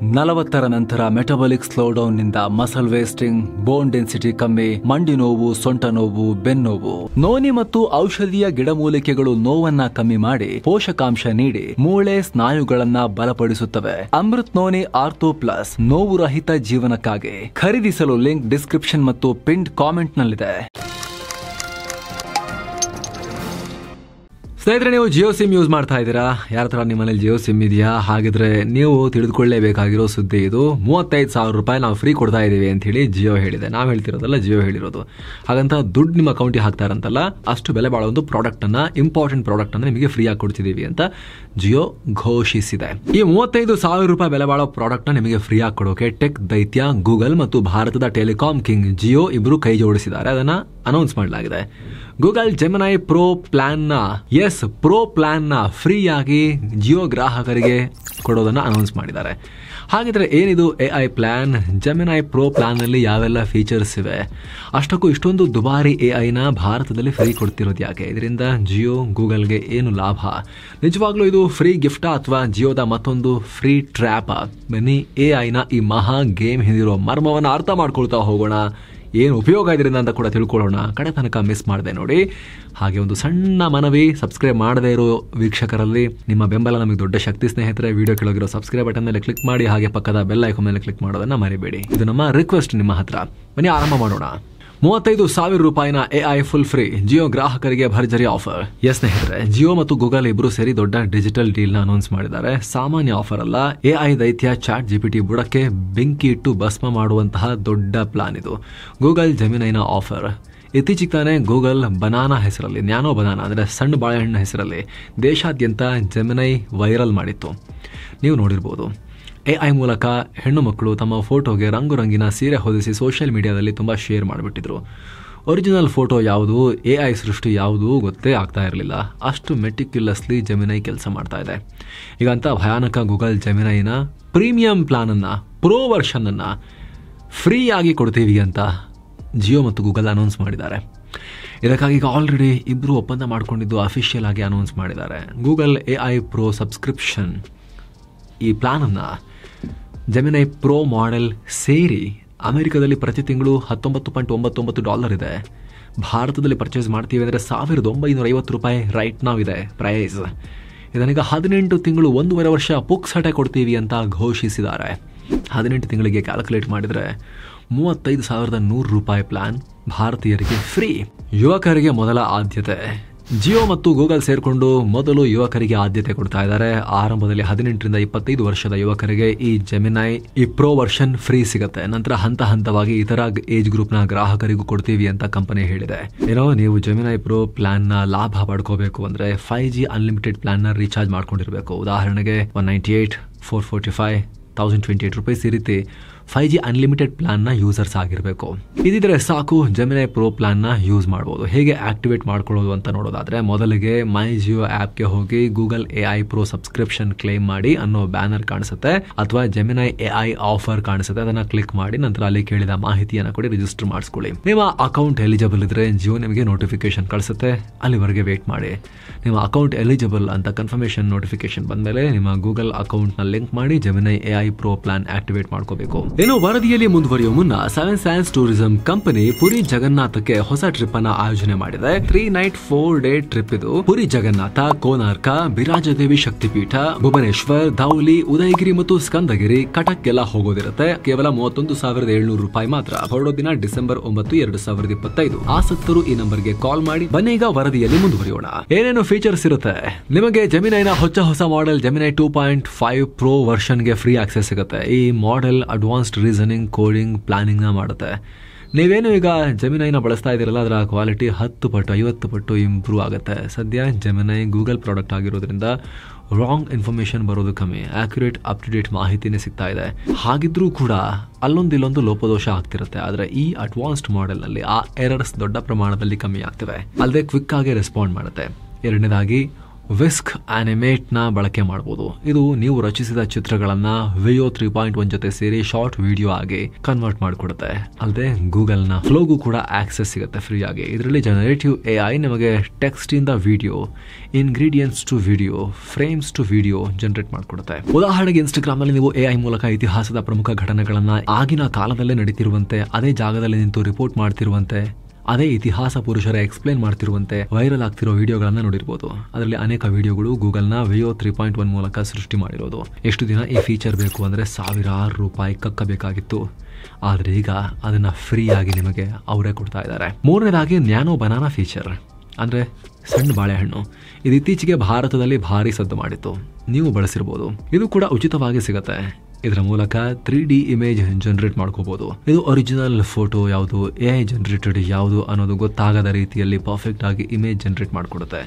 40ರ ನಂತರ metabolic slowdown ನಿಂದ muscle wasting, bone density ಕಮ್ಮಿ, ಮಂಡಿ ನೋವು, ಸೊಂಟ ನೋವು, ಬೆನ್ನೋವು. ನೋನಿ ಮತ್ತು ಔಷಧೀಯ ಗಿಡಮೂಲಿಕೆಗಳು ನೋವನ್ನ ಕಮ್ಮಿ ಮಾಡಿ ಪೋಷಕಾಂಶ ನೀಡಿ ಮೂಳೆ ಸ್ನಾಯುಗಳನ್ನ ಬಲಪಡಿಸುತ್ತವೆ. ಅಮೃತ್ ನೋನಿ ಆರ್ಥೋ ಪ್ಲಸ್ ನೋವು ರಹಿತ ಜೀವನಕ್ಕಾಗಿ ಖರೀದಿಸಲು ಲಿಂಕ್ ಡಿಸ್ಕ್ರಿಪ್ಷನ್ ಮತ್ತು ಪಿನ್ಡ್ ಕಾಮೆಂಟ್ ನಲ್ಲಿದೆ. ಸ್ನೇಹಿತರೆ, ನೀವು ಜಿಯೋ ಸಿಮ್ ಯೂಸ್ ಮಾಡ್ತಾ ಇದ್ದೀರಾ? ಯಾರ ಹತ್ರ ನಿಮ್ಮ ಮನೇಲಿ ಜಿಯೋ ಸಿಮ್ ಇದೆಯಾ? ಹಾಗಿದ್ರೆ ನೀವು ತಿಳಿದುಕೊಳ್ಳೇಬೇಕಾಗಿರೋ ಸುದ್ದಿ ಇದು. 35,000 ರೂಪಾಯಿ ನಾವು ಫ್ರೀ ಕೊಡ್ತಾ ಇದೀವಿ ಅಂತ ಹೇಳಿ ಜಿಯೋ ಹೇಳಿದೆ. ನಾವು ಹೇಳ್ತಿರೋದಲ್ಲ, ಜಿಯೋ ಹೇಳಿರೋದು. ಹಾಗಂತ ದುಡ್ಡು ನಿಮ್ಮ ಅಕೌಂಟಿಗೆ ಹಾಕ್ತಾರಂತಲ್ಲ, ಅಷ್ಟು ಬೆಲೆ ಬಾಳೋ ಒಂದು ಪ್ರಾಡಕ್ಟ್ ಅನ್ನ, ಇಂಪಾರ್ಟೆಂಟ್ ಪ್ರಾಡಕ್ಟ್ ಅನ್ನ ನಿಮಗೆ ಫ್ರೀ ಆಗಿ ಕೊಡ್ತಿದೀವಿ ಅಂತ ಜಿಯೋ ಘೋಷಿಸಿದೆ. ಈ 35,000 ರೂಪಾಯಿ ಬೆಲೆ ಬಾಳೋ ಪ್ರಾಡಕ್ಟ್ ನ ನಿಮಗೆ ಫ್ರೀ ಆಗಿ ಕೊಡೋಕೆ ಟೆಕ್ ದೈತ್ಯ ಗೂಗಲ್ ಮತ್ತು ಭಾರತದ ಟೆಲಿಕಾಂ ಕಿಂಗ್ ಜಿಯೋ ಇಬ್ರು ಕೈ ಜೋಡಿಸಿದ್ದಾರೆ. ಅದನ್ನ ಅನೌನ್ಸ್ ಮಾಡಲಾಗಿದೆ. ಗೂಗಲ್ ಜೆಮಿನೈ ಪ್ರೋ ಪ್ಲಾನ್ ನ ಫ್ರೀ ಆಗಿ ಜಿಯೋ ಗ್ರಾಹಕರಿಗೆ ಕೊಡೋದನ್ನ ಅನೌನ್ಸ್ ಮಾಡಿದ್ದಾರೆ. ಹಾಗಿದ್ರೆ ಏನಿದು AI ಪ್ಲಾನ್? ಜೆಮಿನೈ ಪ್ರೋ ಪ್ಲಾನ್ ನಲ್ಲಿ ಯಾವೆಲ್ಲ ಫೀಚರ್ಸ್ ಇವೆ? ಅಷ್ಟಕ್ಕೂ ಇಷ್ಟೊಂದು ದುಬಾರಿ AI ನ ಭಾರತದಲ್ಲಿ ಫ್ರೀ ಕೊಡ್ತಿರೋದು ಯಾಕೆ? ಇದರಿಂದ ಜಿಯೋ ಗೂಗಲ್ಗೆ ಏನು ಲಾಭ? ನಿಜವಾಗ್ಲೂ ಇದು ಫ್ರೀ ಗಿಫ್ಟಾ ಅಥವಾ ಜಿಯೋದ ಮತ್ತೊಂದು ಫ್ರೀ ಟ್ರ್ಯಾಪ್? ಬನ್ನಿ AI ನ ಈ ಮಹಾ ಗೇಮ್ ಹಿಂದಿರೋ ಮರ್ಮವನ್ನ ಅರ್ಥ ಮಾಡ್ಕೊಳ್ತಾ ಹೋಗೋಣ. ಏನು ಉಪಯೋಗ ಇದರಿಂದ ಅಂತ ಕೂಡ ತಿಳ್ಕೊಳ್ಳೋಣ. ಕಡೆ ತನಕ ಮಿಸ್ ಮಾಡದೆ ನೋಡಿ. ಹಾಗೆ ಒಂದು ಸಣ್ಣ ಮನವಿ, ಸಬ್ಸ್ಕ್ರೈಬ್ ಮಾಡದೇ ಇರೋ ವೀಕ್ಷಕರಲ್ಲಿ ನಿಮ್ಮ ಬೆಂಬಲ ನಮಗೆ ದೊಡ್ಡ ಶಕ್ತಿ. ಸ್ನೇಹಿತರೆ, ವಿಡಿಯೋ ಕೆಳಗಿರೋ ಸಬ್ಸ್ಕ್ರೈಬ್ ಬಟನ್ ಮೇಲೆ ಕ್ಲಿಕ್ ಮಾಡಿ, ಹಾಗೆ ಪಕ್ಕದ ಬೆಲ್ ಐಕಾನ್ ಮೇಲೆ ಕ್ಲಿಕ್ ಮಾಡೋದನ್ನ ಮರಿಬೇಡಿ. ಇದು ನಮ್ಮ ರಿಕ್ವೆಸ್ಟ್ ನಿಮ್ಮ ಹತ್ರ. ಬನ್ನಿ ಆರಂಭ ಮಾಡೋಣ. 35,000 ರೂಪಾಯಿನ AI ಫುಲ್ ಫ್ರೀ ಜಿಯೋ ಗ್ರಾಹಕರಿಗೆ ಭರ್ಜರಿ ಆಫರ್. ಸ್ನೇಹಿತರೆ, ಜಿಯೋ ಮತ್ತು ಗೂಗಲ್ ಇಬ್ರು ಸೇರಿ ದೊಡ್ಡ ಡಿಜಿಟಲ್ ಡೀಲ್ ನ ಅನೌನ್ಸ್ ಮಾಡಿದ್ದಾರೆ. ಸಾಮಾನ್ಯ ಆಫರ್ ಅಲ್ಲ. AI ದೈತ್ಯ ಚಾಟ್ GPT ಬುಡಕ್ಕೆ ಬೆಂಕಿ ಇಟ್ಟು ಭಸ್ಮ ಮಾಡುವಂತಹ ದೊಡ್ಡ ಪ್ಲಾನ್ ಇದು. ಗೂಗಲ್ ಜೆಮಿನೈನ ಆಫರ್. ಇತ್ತೀಚೆಗೆ ತಾನೇ ಗೂಗಲ್ ಬನಾನಾ ಹೆಸರಲ್ಲಿ, ನ್ಯಾನೋ ಬನಾನಾ ಅಂದ್ರೆ ಸಣ್ಣ ಬಾಳೆಹಣ್ಣು ಹೆಸರಲ್ಲಿ ದೇಶಾದ್ಯಂತ ಜೆಮಿನೈ ವೈರಲ್ ಮಾಡಿತ್ತು. ನೀವು ನೋಡಿರ್ಬೋದು. AI ಮೂಲಕ ಹೆಣ್ಣು ಮಕ್ಕಳು ತಮ್ಮ ಫೋಟೋಗೆ ರಂಗುರಂಗಿನ ಸೀರೆ ಹೊದಿಸಿ ಸೋಷಿಯಲ್ ಮೀಡಿಯಾದಲ್ಲಿ ತುಂಬಾ ಶೇರ್ ಮಾಡಿಬಿಟ್ಟಿದ್ರು. ಒರಿಜಿನಲ್ ಫೋಟೋ ಯಾವುದು, AI ಸೃಷ್ಟಿ ಯಾವುದು ಗೊತ್ತೇ ಆಗ್ತಾ ಇರಲಿಲ್ಲ. ಅಷ್ಟು ಮೆಟಿಕ್ಯುಲಸ್ಲಿ ಜೆಮಿನೈ ಕೆಲಸ ಮಾಡ್ತಾ ಇದೆ. ಈಗ ಅಂತ ಭಯಾನಕ ಗೂಗಲ್ ಜೆಮಿನೈನ ಪ್ರೀಮಿಯಂ ಪ್ಲಾನ್ ಅನ್ನ, ಪ್ರೋ ವರ್ಷನ್ ಅನ್ನ ಫ್ರೀ ಆಗಿ ಕೊಡ್ತೀವಿ ಅಂತ ಜಿಯೋ ಮತ್ತು ಗೂಗಲ್ ಅನೌನ್ಸ್ ಮಾಡಿದ್ದಾರೆ. ಇದಕ್ಕಾಗಿ ಈಗ ಆಲ್ರೆಡಿ ಇಬ್ರು ಒಪ್ಪಂದ ಮಾಡಿಕೊಂಡಿದ್ದು ಅಫಿಷಿಯಲ್ ಆಗಿ ಅನೌನ್ಸ್ ಮಾಡಿದ್ದಾರೆ. ಗೂಗಲ್ AI ಪ್ರೋ ಸಬ್ಸ್ಕ್ರಿಪ್ಷನ್ ಈ ಪ್ಲಾನ್ ಅನ್ನ ಜೆಮಿನೈ ಪ್ರೋ ಮಾಡೆಲ್ ಸೇರಿ ಅಮೆರಿಕದಲ್ಲಿ ಪ್ರತಿ ತಿಂಗಳು $19.99 ಇದೆ. ಭಾರತದಲ್ಲಿ ಪರ್ಚೇಸ್ ಮಾಡ್ತೀವಿ ಅಂದರೆ $1,950 ರೂಪಾಯಿ ರೈಟ್ ನಾವ್ ಇದೆ ಪ್ರೈಸ್. ಇದನ್ನೀಗ 18 ತಿಂಗಳು 1.5 ವರ್ಷ ಪುಕ್ಸಟೆ ಕೊಡ್ತೀವಿ ಅಂತ ಘೋಷಿಸಿದ್ದಾರೆ. 18 ತಿಂಗಳಿಗೆ ಕ್ಯಾಲ್ಕುಲೇಟ್ ಮಾಡಿದರೆ 35,100 ರೂಪಾಯಿ ಪ್ಲಾನ್ ಭಾರತೀಯರಿಗೆ ಫ್ರೀ. ಯುವಕರಿಗೆ ಮೊದಲ ಆದ್ಯತೆ. ಜಿಯೋ ಮತ್ತು ಗೂಗಲ್ ಸೇರ್ಕೊಂಡು ಮೊದಲು ಯುವಕರಿಗೆ ಆದ್ಯತೆ ಕೊಡ್ತಾ ಇದ್ದಾರೆ. ಆರಂಭದಲ್ಲಿ 18ರಿಂದ 25 ವರ್ಷದ ಯುವಕರಿಗೆ ಈ ಜೆಮಿನೈ ಈ ಪ್ರೋ ವರ್ಷನ್ ಫ್ರೀ ಸಿಗುತ್ತೆ. ನಂತರ ಹಂತ ಹಂತವಾಗಿ ಇತರ ಏಜ್ ಗ್ರೂಪ್ ನ ಗ್ರಾಹಕರಿಗೂ ಕೊಡ್ತೀವಿ ಅಂತ ಕಂಪನಿ ಹೇಳಿದೆ. ನೀವು ಜೆಮಿನೈ ಪ್ರೋ ಪ್ಲಾನ್ ನ ಲಾಭ ಪಡ್ಕೋಬೇಕು ಅಂದ್ರೆ 5G ಅನ್ಲಿಮಿಟೆಡ್ ಪ್ಲಾನ್ ನ ರೀಚಾರ್ಜ್ ಮಾಡ್ಕೊಂಡಿರ್ಬೇಕು. ಉದಾಹರಣೆಗೆ 198, 445, 1028 ರೂಪಾಯಿ ಈ ರೀತಿ 5G ಅನ್ಲಿಮಿಟೆಡ್ ಪ್ಲಾನ್ ನ ಯೂಸರ್ಸ್ ಆಗಿರಬೇಕು. ಇದಿದ್ರೆ ಸಾಕು, ಜೆಮಿನೈ ಪ್ರೋ ಪ್ಲಾನ್ ನ ಯೂಸ್ ಮಾಡಬಹುದು. ಹೇಗೆ ಆಕ್ಟಿವೇಟ್ ಮಾಡ್ಕೊಳ್ಳೋದು ಅಂತ ನೋಡೋದಾದ್ರೆ, ಮೊದಲಿಗೆ ಮೈ ಜಿಯೋ ಆಪ್ ಗೆ ಹೋಗಿ Google AI pro subscription claim ಮಾಡಿ ಅನ್ನೋ ಬ್ಯಾನರ್ ಕಾಣಿಸುತ್ತೆ, ಅಥವಾ ಜೆಮಿನೈ AI ಆಫರ್ ಕಾಣಿಸುತ್ತೆ. ಅದನ್ನ ಕ್ಲಿಕ್ ಮಾಡಿ ನಂತರ ಅಲ್ಲಿ ಕೇಳಿದ ಮಾಹಿತಿಯನ್ನ ಕೊಡಿ ರಿಜಿಸ್ಟರ್ ಮಾಡಿಸ್ಕೊಳ್ಳಿ. ನಿಮ್ಮ ಅಕೌಂಟ್ ಎಲಿಜಿಬಲ್ ಇದ್ರೆ ಜಿಯೋ ನಿಮಗೆ ನೋಟಿಫಿಕೇಶನ್ ಕಳಿಸುತ್ತೆ. ಅಲ್ಲಿವರೆಗೆ ವೇಟ್ ಮಾಡಿ. ನಿಮ್ಮ ಅಕೌಂಟ್ ಎಲಿಜಿಬಲ್ ಅಂತ ಕನ್ಫರ್ಮೇಶನ್ ನೋಟಿಫಿಕೇಶನ್ ಬಂದ್ಮೇಲೆ ನಿಮ್ಮ ಗೂಗಲ್ ಅಕೌಂಟ್ ನ ಲಿಂಕ್ ಮಾಡಿ ಜೆಮಿನೈ AI ಪ್ರೋ ಪ್ಲಾನ್ ಆಕ್ಟಿವೇಟ್ ಮಾಡ್ಕೋಬೇಕು. ಇನ್ನು ವರದಿಯಲ್ಲಿ ಮುಂದುವರಿಯುವ ಮುನ್ನ 7 Sands ಟೂರಿಸಂ ಕಂಪನಿ ಪುರಿ ಜಗನ್ನಾಥಕ್ಕೆ ಹೊಸ ಟ್ರಿಪ್ ಅನ್ನ ಆಯೋಜನೆ ಮಾಡಿದೆ. 3 ನೈಟ್ 4 ಡೇ ಟ್ರಿಪ್ ಇದು. ಪುರಿ ಜಗನ್ನಾಥ, ಕೋನಾರ್ಕ, ಬಿರಾಜದೇವಿ ಶಕ್ತಿಪೀಠ, ಭುವನೇಶ್ವರ್, ಧೌಲಿ, ಉದಯಗಿರಿ ಮತ್ತು ಸ್ಕಂದಗಿರಿ, ಕಟಕ್ ಎಲ್ಲ ಹೋಗೋದಿರುತ್ತೆ. ಕೇವಲ 31,700 ರೂಪಾಯಿ ಮಾತ್ರ. ಹೊರಡೋ ದಿನ ಡಿಸೆಂಬರ್ 9, 2025. ಆಸಕ್ತರು ಈ ನಂಬರ್ಗೆ ಕಾಲ್ ಮಾಡಿ. ಬನ್ನಿ ಈಗ ವರದಿಯಲ್ಲಿ ಮುಂದುವರಿಯೋಣ. ಏನೇನು ಫೀಚರ್ಸ್ ಇರುತ್ತೆ? ನಿಮಗೆ ಜೆಮಿನೈನ ಹೊಸ ಮಾಡೆಲ್ ಜೆಮಿನೈ 2.5 ಪ್ರೋ ವರ್ಷನ್ ಗೆ ಫ್ರೀ ಆಕ್ಸೆಸ್ ಸಿಗುತ್ತೆ. ಈ model advanced reasoning, coding, planning ನ ಮಾಡುತ್ತೆ. ನೀವೇನು ಈಗ ಜೆಮಿನೈನ ಬಳಸ್ತಾ ಇದ್ದೀರಲ್ಲ, ಅದರ ಕ್ವಾಲಿಟಿ 10 ಪಟ್ಟು 50 ಪಟ್ಟು ಇಂಪ್ರೂವ್ ಆಗುತ್ತೆ. ಸದ್ಯ ಜೆಮಿನೈ ಗೂಗಲ್ ಪ್ರಾಡಕ್ಟ್ ಆಗಿರೋದ್ರಿಂದ ರಾಂಗ್ ಇನ್ಫಾರ್ಮೇಶನ್ ಬರೋದು ಕಮ್ಮಿ, ಆಕ್ಯುರೇಟ್ ಅಪ್ ಟು ಡೇಟ್ ಮಾಹಿತಿನೇ ಸಿಗ್ತಾ ಇದೆ. ಹಾಗಿದ್ರೂ ಕೂಡ ಅಲ್ಲೊಂದಿಲ್ಲೊಂದು ಲೋಪದೋಷ ಆಗ್ತಿರುತ್ತೆ. ಆದ್ರೆ ಈ ಅಡ್ವಾನ್ಸ್ಡ್ ಮಾಡೆಲ್ ನಲ್ಲಿ ಆ ಎರರ್ಸ್ ದೊಡ್ಡ ಪ್ರಮಾಣದಲ್ಲಿ ಕಮ್ಮಿ ಆಗ್ತಿವೆ. ಅಲ್ಲದೆ ಕ್ವಿಕ್ ಆಗಿ ರೆಸ್ಪಾಂಡ್ ಮಾಡುತ್ತೆ. ಎರಡನೇದಾಗಿ ವಿಸ್ಕ್ ಆನಿಮೇಟ್ನ ಬಳಕೆ ಮಾಡಬಹುದು. ಇದು ನೀವು ರಚಿಸಿದ ಚಿತ್ರಗಳನ್ನ ವಿಯೋ 3.1 ಜೊತೆ ಸೇರಿ ಶಾರ್ಟ್ ವಿಡಿಯೋ ಆಗಿ ಕನ್ವರ್ಟ್ ಮಾಡಿಕೊಡುತ್ತೆ. ಅಲ್ಲದೆ ಗೂಗಲ್ನ ಫ್ಲೋಗೂ ಕೂಡ ಆಕ್ಸೆಸ್ ಸಿಗುತ್ತೆ ಫ್ರೀ ಆಗಿ. ಇದರಲ್ಲಿ ಜನರೇಟಿವ್ AI ನಿಮಗೆ ಟೆಕ್ಸ್ಟ್ ಇಂದ video, ingredients to video, frames to video generate ಮಾಡಿಕೊಡುತ್ತೆ. ಉದಾಹರಣೆಗೆ ಇನ್ಸ್ಟಾಗ್ರಾಮ್ ಅಲ್ಲಿ ನೀವು AI ಮೂಲಕ ಇತಿಹಾಸದ ಪ್ರಮುಖ ಘಟನೆಗಳನ್ನ ಆಗಿನ ಕಾಲದಲ್ಲೇ ನಡೀತಿರುವಂತೆ, ಅದೇ ಜಾಗದಲ್ಲಿ ನಿಂತು ರಿಪೋರ್ಟ್ ಮಾಡ್ತಿರುವಂತೆ, ಅದೇ ಇತಿಹಾಸ ಪುರುಷರ ಎಕ್ಸ್ಪ್ಲೇನ್ ಮಾಡ್ತಿರುವಂತೆ ವೈರಲ್ ಆಗ್ತಿರೋ ವಿಡಿಯೋಗಳನ್ನ ನೋಡಿರ್ಬೋದು. ಅದರಲ್ಲಿ ಅನೇಕ ವಿಡಿಯೋಗಳು ಗೂಗಲ್ನ ವಿಯೋ 3.1 ಮೂಲಕ ಸೃಷ್ಟಿ ಮಾಡಿರೋದು. ಎಷ್ಟು ದಿನ ಈ ಫೀಚರ್ ಬೇಕು ಅಂದ್ರೆ ₹1,000 ಕಕ್ಕಬೇಕಾಗಿತ್ತು. ಆದ್ರೆ ಈಗ ಅದನ್ನ ಫ್ರೀ ಆಗಿ ನಿಮಗೆ ಅವರೇ ಕೊಡ್ತಾ ಇದ್ದಾರೆ. ಮೂರನೇದಾಗಿ ನ್ಯಾನೋ ಬನಾನಾ ಫೀಚರ್ ಅಂದ್ರೆ ಸಣ್ಣ ಬಾಳೆಹಣ್ಣು. ಇದು ಇತ್ತೀಚೆಗೆ ಭಾರತದಲ್ಲಿ ಭಾರಿ ಸದ್ದು ಮಾಡಿತ್ತು. ನೀವು ಬಳಸಿರ್ಬೋದು. ಇದು ಕೂಡ ಉಚಿತವಾಗಿ ಸಿಗುತ್ತೆ. ಇದರ ಮೂಲಕ 3D ಇಮೇಜ್ ಜನರೇಟ್ ಮಾಡ್ಕೋಬಹುದು. ಇದು ಒರಿಜಿನಲ್ ಫೋಟೋ ಯಾವುದು, AI ಜನರೇಟೆಡ್ ಯಾವುದು ಅನ್ನೋದು ಗೊತ್ತಾಗದ ರೀತಿಯಲ್ಲಿ ಪರ್ಫೆಕ್ಟ್ ಆಗಿ ಇಮೇಜ್ ಜನರೇಟ್ ಮಾಡಿಕೊಡುತ್ತೆ.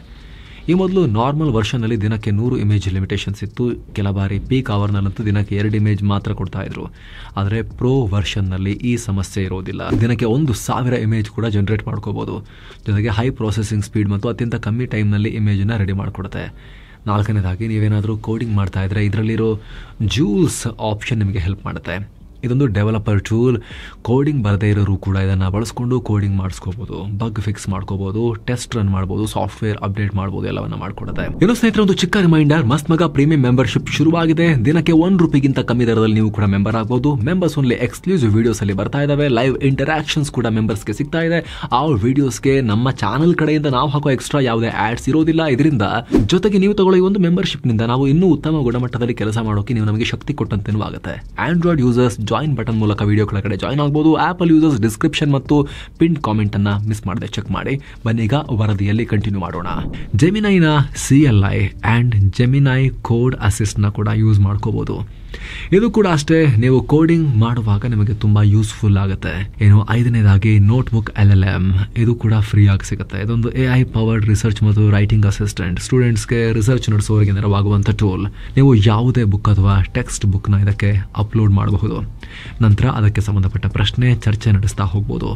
ಈ ಮೊದಲು ನಾರ್ಮಲ್ ವರ್ಷನ್ ನಲ್ಲಿ ದಿನಕ್ಕೆ 100 ಇಮೇಜ್ ಲಿಮಿಟೇಷನ್ಸ್ ಇತ್ತು. ಕೆಲ ಬಾರಿ ಪೀಕ್ ಅವರ್ ನಲ್ಲಂತೂ ದಿನಕ್ಕೆ 2 ಇಮೇಜ್ ಮಾತ್ರ ಕೊಡ್ತಾ ಇದ್ರು. ಆದರೆ ಪ್ರೋ ವರ್ಷನ್ ನಲ್ಲಿ ಈ ಸಮಸ್ಯೆ ಇರೋದಿಲ್ಲ. ದಿನಕ್ಕೆ 1,000 ಇಮೇಜ್ ಕೂಡ ಜನರೇಟ್ ಮಾಡ್ಕೋಬಹುದು. ಜೊತೆಗೆ ಹೈ ಪ್ರೊಸೆಸಿಂಗ್ ಸ್ಪೀಡ್ ಮತ್ತು ಅತ್ಯಂತ ಕಮ್ಮಿ ಟೈಮ್ ನಲ್ಲಿ ಇಮೇಜ್ ನ ರೆಡಿ ಮಾಡಿಕೊಡುತ್ತೆ. ನಾಲ್ಕನೇದಾಗಿ ನೀವೇನಾದರೂ ಕೋಡಿಂಗ್ ಮಾಡ್ತಾ ಇದ್ರೆ ಇದರಲ್ಲಿರೋ ಜೂಲ್ಸ್ ಆಪ್ಷನ್ ನಿಮಗೆ ಹೆಲ್ಪ್ ಮಾಡುತ್ತೆ. ಇದೊಂದು ಡೆವಲಪರ್ ಟೂಲ್. ಕೋಡಿಂಗ್ ಬರದೇ ಇರೋರು ಕೂಡ ಇದನ್ನು ಬಳಸ್ಕೊಂಡು ಕೋಡಿಂಗ್ ಮಾಡಿಸ್ಕೋಬಹುದು, ಬಗ್ ಫಿಕ್ಸ್ ಮಾಡ್ಕೋಬಹುದು, ಟೆಸ್ಟ್ ರನ್ ಮಾಡಬಹುದು, ಸಾಫ್ಟ್ವೇರ್ ಅಪ್ಡೇಟ್ ಮಾಡಬಹುದು, ಎಲ್ಲವನ್ನ ಮಾಡ್ಕೊಡುತ್ತೆ. ಇನ್ನು ಸ್ನೇಹಿತರೆ, ಒಂದು ಚಿಕ್ಕ ರಿಮೈಂಡರ್, ಮಸ್ತ್ ಮಗ ಪ್ರೀಮಿಯಂ ಮೆಂಬರ್ಶಿಪ್ ಶುರುವಾಗಿದೆ. ದಿನಕ್ಕೆ ₹1 ಕಮ್ಮಿ ದರದಲ್ಲಿ ನೀವು ಕೂಡ ಮೆಂಬರ್ ಆಗಬಹುದು. ಮೆಂಬರ್ಸ್ ಓನ್ಲಿ ಎಕ್ಸ್ಕ್ಲೂಸಿವ್ ವಿಡಿಯೋಸ್ ಅಲ್ಲಿ ಬರ್ತಾ ಇದಾವೆ. ಲೈವ್ ಇಂಟರಾಕ್ಷನ್ಸ್ ಕೂಡ ಮೆಂಬರ್ಸ್ಗೆ ಸಿಗ್ತಾ ಇದೆ. ಆ ವಿಡಿಯೋಸ್ಗೆ ನಮ್ಮ ಚಾನೆಲ್ ಕಡೆಯಿಂದ ನಾವು ಹಾಕೋ ಎಕ್ಸ್ಟ್ರಾ ಯಾವುದೇ ಆಡ್ಸ್ ಇರೋದಿಲ್ಲ. ಇದರಿಂದ ಜೊತೆಗೆ ನೀವು ತಗೊಳ್ಳೋ ಈ ಒಂದು ಮೆಂಬರ್ಶಿಪ್ ನಿಂದ ನಾವು ಇನ್ನೂ ಉತ್ತಮ ಗುಣಮಟ್ಟದಲ್ಲಿ ಕೆಲಸ ಮಾಡೋಕೆ ನೀವು ನಮಗೆ ಶಕ್ತಿ ಕೊಟ್ಟಂತೆನೂ ಆಗುತ್ತೆ. ಆಂಡ್ರಾಯ್ಡ್ ಯೂಸರ್ಸ್ ಜಾಯಿನ್ ಬಟನ್ ಮೂಲಕ ವಿಡಿಯೋ ಕೆಳಗಡೆ ಜಾಯಿನ್ ಆಗಬಹುದು. ಆಪಲ್ ಯೂಸರ್ಸ್ ಡಿಸ್ಕ್ರಿಪ್ಷನ್ ಮತ್ತು ಪಿನ್ ಕಾಮೆಂಟ್ ಅನ್ನ ಮಿಸ್ ಮಾಡದೆ ಚೆಕ್ ಮಾಡಿ. ಬನ್ನೀಗ ವರದಿಯಲ್ಲಿ ಕಂಟಿನ್ಯೂ ಮಾಡೋಣ. ಜೆಮಿನೈನ CLI ಅಂಡ್ ಜೆಮಿನೈ ಕೋಡ್ ಅಸಿಸ್ಟ್ ನ ಕೂಡ ಯೂಸ್ ಮಾಡ್ಕೋಬಹುದು. ಇದು ಕೂಡ ಅಷ್ಟೇ, ನೀವು ಕೋಡಿಂಗ್ ಮಾಡುವಾಗ ನಿಮಗೆ ತುಂಬಾ ಯೂಸ್ಫುಲ್ ಆಗುತ್ತೆ. ಏನು, ಐದನೇದಾಗಿ ನೋಟ್ಬುಕ್ LLM. ಇದು ಕೂಡ ಫ್ರೀ ಆಗಿ ಸಿಗುತ್ತೆ. ಇದೊಂದು AI ಪವರ್ಡ್ ರಿಸರ್ಚ್ ಮತ್ತು ರೈಟಿಂಗ್ ಅಸಿಸ್ಟೆಂಟ್. ಸ್ಟೂಡೆಂಟ್ಸ್ಗೆ ರಿಸರ್ಚ್ ನಡೆಸುವವರಿಗೆ ನೆರವಾಗುವಂತ ಟೂಲ್. ನೀವು ಯಾವುದೇ ಬುಕ್ ಅಥವಾ ಟೆಕ್ಸ್ಟ್ ಬುಕ್ ನ ಇದಕ್ಕೆ ಅಪ್ಲೋಡ್ ಮಾಡಬಹುದು. ನಂತರ ಅದಕ್ಕೆ ಸಂಬಂಧಪಟ್ಟ ಪ್ರಶ್ನೆ ಚರ್ಚೆ ನಡೆಸ್ತಾ ಹೋಗ್ಬೋದು.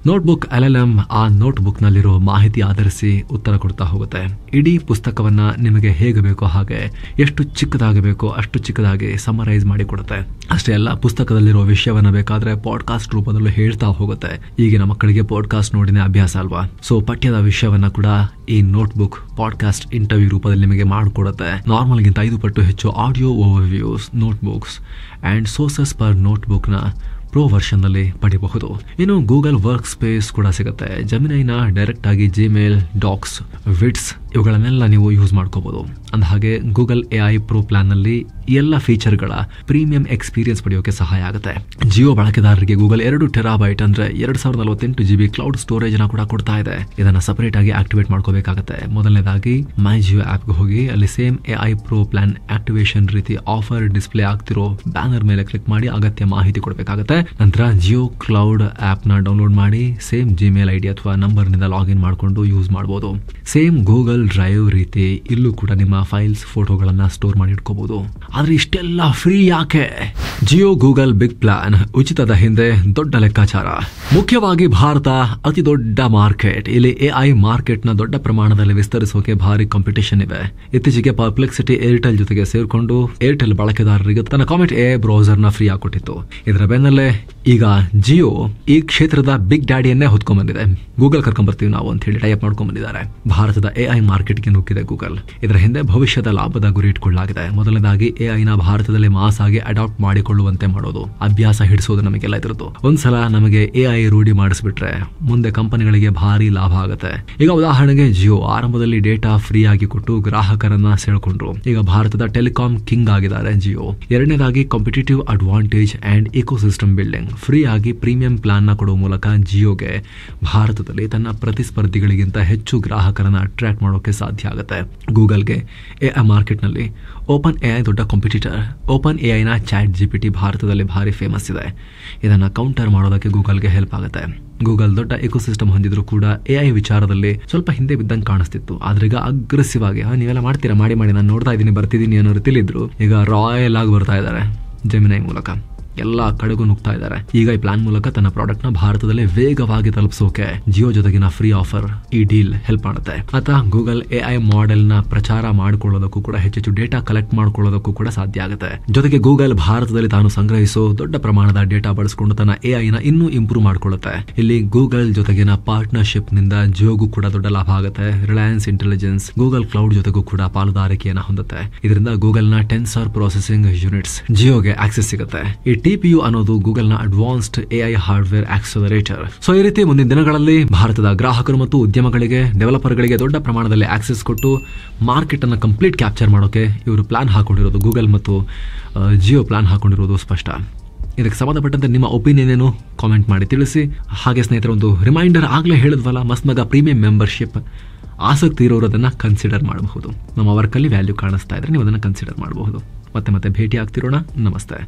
ನೋಟ್ಬುಕ್ LLM ಆ ನೋಟ್ಬುಕ್ ನಲ್ಲಿರೋ ಮಾಹಿತಿ ಆಧರಿಸಿ ಉತ್ತರ ಕೊಡ್ತಾ ಹೋಗುತ್ತೆ. ಇಡೀ ಪುಸ್ತಕವನ್ನ ನಿಮಗೆ ಹೇಗೆ ಬೇಕೋ ಹಾಗೆ, ಎಷ್ಟು ಚಿಕ್ಕದಾಗಿ ಬೇಕೋ ಅಷ್ಟು ಚಿಕ್ಕದಾಗಿ ಸಮರೈಸ್ ಮಾಡಿ ಕೊಡುತ್ತೆ. ಅಷ್ಟೇ ಅಲ್ಲ, ಪುಸ್ತಕದಲ್ಲಿರೋ ವಿಷಯವನ್ನ ಬೇಕಾದ್ರೆ ಪಾಡ್ಕಾಸ್ಟ್ ರೂಪದಲ್ಲೂ ಹೇಳ್ತಾ ಹೋಗುತ್ತೆ. ಈಗಿನ ಮಕ್ಕಳಿಗೆ ಪಾಡ್ಕಾಸ್ಟ್ ನೋಡಿನೇ ಅಭ್ಯಾಸ ಅಲ್ವಾ. ಸೊ ಪಠ್ಯದ ವಿಷಯವನ್ನ ಕೂಡ ಈ ನೋಟ್ಬುಕ್ ಪಾಡ್ಕಾಸ್ಟ್ ಇಂಟರ್ವ್ಯೂ ರೂಪದಲ್ಲಿ ನಿಮಗೆ ಮಾಡಿಕೊಡುತ್ತೆ. ನಾರ್ಮಲ್ ಗಿಂತ 5 ಪಟ್ಟು ಹೆಚ್ಚು audio overviews, notebooks and sources per notebook ನ ಪ್ರೋ ವರ್ಷನ್ ನಲ್ಲಿ ಪಡೆಯಬಹುದು. ಇನ್ನು ಗೂಗಲ್ ವರ್ಕ್ ಸ್ಪೇಸ್ ಕೂಡ ಸಿಗುತ್ತೆ. ಜೆಮಿನೈನ ಡೈರೆಕ್ಟ್ ಆಗಿ ಜಿಮೇಲ್, ಡಾಕ್ಸ್, ವಿಡ್ಸ್ ಇವುಗಳನ್ನೆಲ್ಲ ನೀವು ಯೂಸ್ ಮಾಡ್ಕೋಬಹುದು. ಅಂದ ಹಾಗೆ ಗೂಗಲ್ AI ಪ್ರೋ ಪ್ಲಾನ್ ನಲ್ಲಿ ಎಲ್ಲ ಫೀಚರ್ಗಳ ಪ್ರೀಮಿಯಂ ಎಕ್ಸ್ಪೀರಿಯನ್ಸ್ ಪಡೆಯೋಕೆ ಸಹಾಯ ಆಗುತ್ತೆ. ಜಿಯೋ ಬಳಕೆದಾರರಿಗೆ ಗೂಗಲ್ 2 ಟೆರಾಬೈಟ್ ಅಂದ್ರೆ 2048 GB ಕ್ಲೌಡ್ ಸ್ಟೋರೇಜ್ ನ ಕೂಡ ಕೊಡ್ತಾ ಇದೆ. ಇದನ್ನ ಸಪರೇಟ್ ಆಗಿ ಆಕ್ಟಿವೇಟ್ ಮಾಡ್ಕೋಬೇಕಾಗುತ್ತೆ. ಮೊದಲನೇದಾಗಿ ಮೈ ಜಿಯೋ ಆಪ್ ಗೆ ಹೋಗಿ ಅಲ್ಲಿ same AI pro plan activation ರೀತಿ ಆಫರ್ ಡಿಸ್ಪ್ಲೇ ಆಗ್ತಿರೋ ಬ್ಯಾನರ್ ಮೇಲೆ ಕ್ಲಿಕ್ ಮಾಡಿ ಅಗತ್ಯ ಮಾಹಿತಿ ಕೊಡಬೇಕಾಗುತ್ತೆ. ನಂತರ ಜಿಯೋ ಕ್ಲೌಡ್ ಆಪ್ ನ ಡೌನ್ಲೋಡ್ ಮಾಡಿ ಸೇಮ್ ಜಿಮೇಲ್ ID ಅಥವಾ ನಂಬರ್ ನಿಂದ ಲಾಗಿನ್ ಮಾಡಿಕೊಂಡು ಯೂಸ್ ಮಾಡಬಹುದು. ಸೇಮ್ ಗೂಗಲ್ ಡ್ರೈವ್ ರೀತಿ ಇಲ್ಲೂ ಕೂಡ ನಿಮ್ಮ ಫೈಲ್ಸ್, ಫೋಟೋಗಳನ್ನ ಸ್ಟೋರ್ ಮಾಡಿ ಇಟ್ಕೋಬಹುದು. ಆದ್ರೆ ಇಷ್ಟೆಲ್ಲ ಫ್ರೀ ಯಾಕೆ? ಜಿಯೋ ಗೂಗಲ್ ಬಿಗ್ ಪ್ಲಾನ್ ಉಚಿತದ ಹಿಂದೆ ದೊಡ್ಡ ಲೆಕ್ಕಾಚಾರ. ಮುಖ್ಯವಾಗಿ ಭಾರತ ಅತಿ ದೊಡ್ಡ ಮಾರ್ಕೆಟ್. ಇಲ್ಲಿ AI ಮಾರ್ಕೆಟ್ ನ ದೊಡ್ಡ ಪ್ರಮಾಣದಲ್ಲಿ ವಿಸ್ತರಿಸೋಕೆ ಭಾರಿ ಕಾಂಪಿಟೇಷನ್ ಇದೆ. ಇತ್ತೀಚೆಗೆ ಪರ್ಪ್ಲೆಕ್ಸಿಟಿ ಏರ್ಟೆಲ್ ಜೊತೆಗೆ ಸೇರ್ಕೊಂಡು ಏರ್ಟೆಲ್ ಬಳಕೆದಾರರಿಗೆ ತನ್ನ ಕಾಮೆಟ್ AI ಬ್ರೌಸರ್ ನ ಫ್ರೀ ಆಗಿಕೊಟ್ಟಿತ್ತು. ಇದರ ಬೆನ್ನಲ್ಲೇ ಈಗ ಜಿಯೋ ಈ ಕ್ಷೇತ್ರದ ಬಿಗ್ ಡ್ಯಾಡಿಯನ್ನೇ ಹೊತ್ಕೊಂಡ್ ಬಂದಿದೆ. ಗೂಗಲ್ ಕರ್ಕೊಂಡ್ ಬರ್ತೀವಿ ನಾವು ಅಂತ ಹೇಳಿ ಟೈಪ್ ಮಾಡ್ಕೊಂಡ್ ಬಂದಿದ್ದಾರೆ. ಭಾರತದ AI ಮಾರ್ಕೆಟ್ಗೆ ನುಗ್ಗಿದೆ ಗೂಗಲ್. ಇದರ ಹಿಂದೆ ಭವಿಷ್ಯದ ಲಾಭದ ಗುರಿ ಇಟ್ಕೊಳ್ಳಲಾಗಿದೆ. ಮೊದಲನೇದಾಗಿ AI ನ ಭಾರತದಲ್ಲಿ ಮಾಸ್ ಆಗಿ ಅಡಾಪ್ಟ್ ಮಾಡಿಕೊಳ್ಳುವಂತೆ ಮಾಡೋದು, ಅಭ್ಯಾಸ ಹಿಡಿಸೋದು ನಮಗೆಲ್ಲ ಇದ್ರದ್ದು. ಒಂದ್ಸಲ ನಮಗೆ AI ರೂಢಿ ಮಾಡಿಸ್ಬಿಟ್ರೆ ಮುಂದೆ ಕಂಪನಿಗಳಿಗೆ ಭಾರಿ ಲಾಭ ಆಗುತ್ತೆ. ಈಗ ಉದಾಹರಣೆಗೆ ಜಿಯೋ ಆರಂಭದಲ್ಲಿ ಡೇಟಾ ಫ್ರೀ ಆಗಿ ಕೊಟ್ಟು ಗ್ರಾಹಕರನ್ನ ಸೆಳ್ಕೊಂಡ್ರು. ಈಗ ಭಾರತದ ಟೆಲಿಕಾಂ ಕಿಂಗ್ ಆಗಿದ್ದಾರೆ ಜಿಯೋ. ಎರಡನೇದಾಗಿ competitive advantage and ecosystem building. Free ಆಗಿ ಪ್ರೀಮಿಯಂ ಪ್ಲಾನ್ ನ ಕೊಡುವ ಮೂಲಕ ಜಿಯೋಗೆ ಭಾರತದಲ್ಲಿ ತನ್ನ ಪ್ರತಿಸ್ಪರ್ಧಿಗಳಿಗಿಂತ ಹೆಚ್ಚು ಗ್ರಾಹಕರನ್ನ ಅಟ್ರಾಕ್ಟ್ ಮಾಡೋಕೆ ಸಾಧ್ಯ ಆಗುತ್ತೆ. ಗೂಗಲ್ಗೆ AI ಮಾರ್ಕೆಟ್ ನಲ್ಲಿ ಓಪನ್ AI ದೊಡ್ಡ ಕಾಂಪಿಟೇಟರ್. ಓಪನ್ AI ನ ಚಾಟ್ GPT ಭಾರತದಲ್ಲಿ ಭಾರಿ ಫೇಮಸ್ ಇದೆ. ಇದನ್ನ ಕೌಂಟರ್ ಮಾಡೋದಕ್ಕೆ ಗೂಗಲ್ಗೆ ಹೆಲ್ಪ್ ಆಗುತ್ತೆ. ಗೂಗಲ್ ದೊಡ್ಡ ಎಕೋಸಿಸ್ಟಮ್ ಹೊಂದಿದ್ರು ಕೂಡ AI ವಿಚಾರದಲ್ಲಿ ಸ್ವಲ್ಪ ಹಿಂದೆ ಬಿದ್ದಂಗೆ ಕಾಣಿಸ್ತಿತ್ತು. ಆದ್ರೆ ಈಗ ಅಗ್ರೆಸಿವ್ ಆಗಿ ನೀವೆಲ್ಲ ಮಾಡ್ತೀರಾ, ಮಾಡಿ ನಾನು ನೋಡ್ತಾ ಇದ್ದೀನಿ, ಬರ್ತಿದ್ದೀನಿ ಅನ್ನೋ ರೀತಿಲಿದ್ರು. ಈಗ ರಾಯಲ್ ಆಗಿ ಬರ್ತಾ ಇದ್ದಾರೆ ಜೆಮಿನೈ ಮೂಲಕ. ಎಲ್ಲಾ ಕಡೆಗೂ ನುಗ್ತಾ ಇದ್ದಾರೆ. ಈಗ ಈ ಪ್ಲಾನ್ ಮೂಲಕ ತನ್ನ ಪ್ರಾಡಕ್ಟ್ ನ ಭಾರತದಲ್ಲಿ ವೇಗವಾಗಿ ತಲುಪಿಸೋಕೆ ಜಿಯೋ ಜೊತೆಗಿನ ಫ್ರೀ ಆಫರ್ ಈ ಡೀಲ್ ಹೆಲ್ಪ್ ಮಾಡುತ್ತೆ. ಅಥವಾ ಗೂಗಲ್ AI ಮಾಡೆಲ್ ನ ಪ್ರಚಾರ ಮಾಡಿಕೊಳ್ಳೋದಕ್ಕೂ ಕೂಡ ಹೆಚ್ಚೆಚ್ಚು ಡೇಟಾ ಕಲೆಕ್ಟ್ ಮಾಡ್ಕೊಳ್ಳೋದಕ್ಕೂ ಕೂಡ ಸಾಧ್ಯ ಆಗುತ್ತೆ. ಜೊತೆಗೆ ಗೂಗಲ್ ಭಾರತದಲ್ಲಿ ತಾನು ಸಂಗ್ರಹಿಸೋ ದೊಡ್ಡ ಪ್ರಮಾಣದ ಡೇಟಾ ಬಳಸಿಕೊಂಡು ತನ್ನ AI ನ ಇನ್ನೂ ಇಂಪ್ರೂವ್ ಮಾಡ್ಕೊಳ್ಳುತ್ತೆ. ಇಲ್ಲಿ ಗೂಗಲ್ ಜೊತೆಗಿನ ಪಾರ್ಟ್ನರ್ಶಿಪ್ ನಿಂದ ಜಿಯೋಗೂ ಕೂಡ ದೊಡ್ಡ ಲಾಭ ಆಗುತ್ತೆ. ರಿಲಯನ್ಸ್ ಇಂಟೆಲಿಜೆನ್ಸ್ ಗೂಗಲ್ ಕ್ಲೌಡ್ ಜೊತೆಗೂ ಕೂಡ ಪಾಲುದಾರಿಕೆಯನ್ನು ಹೊಂದುತ್ತೆ. ಇದರಿಂದ ಗೂಗಲ್ ನ ಟೆನ್ಸರ್ ಪ್ರೊಸೆಸಿಂಗ್ ಯೂನಿಟ್ಸ್ ಜಿಯೋಗೆ ಆಕ್ಸೆಸ್ ಸಿಗುತ್ತೆ. ಈ TPU ಅನ್ನೋದು ಗೂಗಲ್ ನ advanced AI hardware accelerator. So ಈ ರೀತಿ ಮುಂದಿನ ದಿನಗಳಲ್ಲಿ ಭಾರತದ ಗ್ರಾಹಕರು ಮತ್ತು ಉದ್ಯಮಗಳಿಗೆ ಡೆವಲಪರ್ ಗಳಿಗೆ ದೊಡ್ಡ ಪ್ರಮಾಣದಲ್ಲಿ ಆಕ್ಸೆಸ್ ಕೊಟ್ಟು ಮಾರ್ಕೆಟ್ ಅನ್ನು ಕಂಪ್ಲೀಟ್ ಕ್ಯಾಪ್ಚರ್ ಮಾಡೋಕೆ ಇವರು ಪ್ಲಾನ್ ಹಾಕೊಂಡಿರೋದು, ಗೂಗಲ್ ಮತ್ತು ಜಿಯೋ ಪ್ಲಾನ್ ಹಾಕೊಂಡಿರೋದು ಸ್ಪಷ್ಟ. ಇದಕ್ಕೆ ಸಂಬಂಧಪಟ್ಟಂತೆ ನಿಮ್ಮ ಒಪಿನಿಯನ್ ಏನು ಕಾಮೆಂಟ್ ಮಾಡಿ ತಿಳಿಸಿ. ಹಾಗೆ ಸ್ನೇಹಿತರೆ, ಒಂದು ರಿಮೈಂಡರ್, ಆಗ್ಲೇ ಹೇಳಿದ್ವಲ್ಲ ಮಸ್ಮಗ ಪ್ರೀಮಿಯಂ ಮೆಂಬರ್ಶಿಪ್, ಆಸಕ್ತಿ ಇರೋರು ಅದನ್ನ ಕನ್ಸಿಡರ್ ಮಾಡಬಹುದು. ನಮ್ಮ ವರ್ಕಲ್ಲಿ ವ್ಯಾಲ್ಯೂ ಕಾಣಿಸ್ತಾ ಇದ್ರೆ ನೀವು ಅದನ್ನ ಕನ್ಸಿಡರ್ ಮಾಡಬಹುದು. ಮತ್ತೆ ಭೇಟಿ ಆಗ್ತಿರೋಣ. ನಮಸ್ತೆ.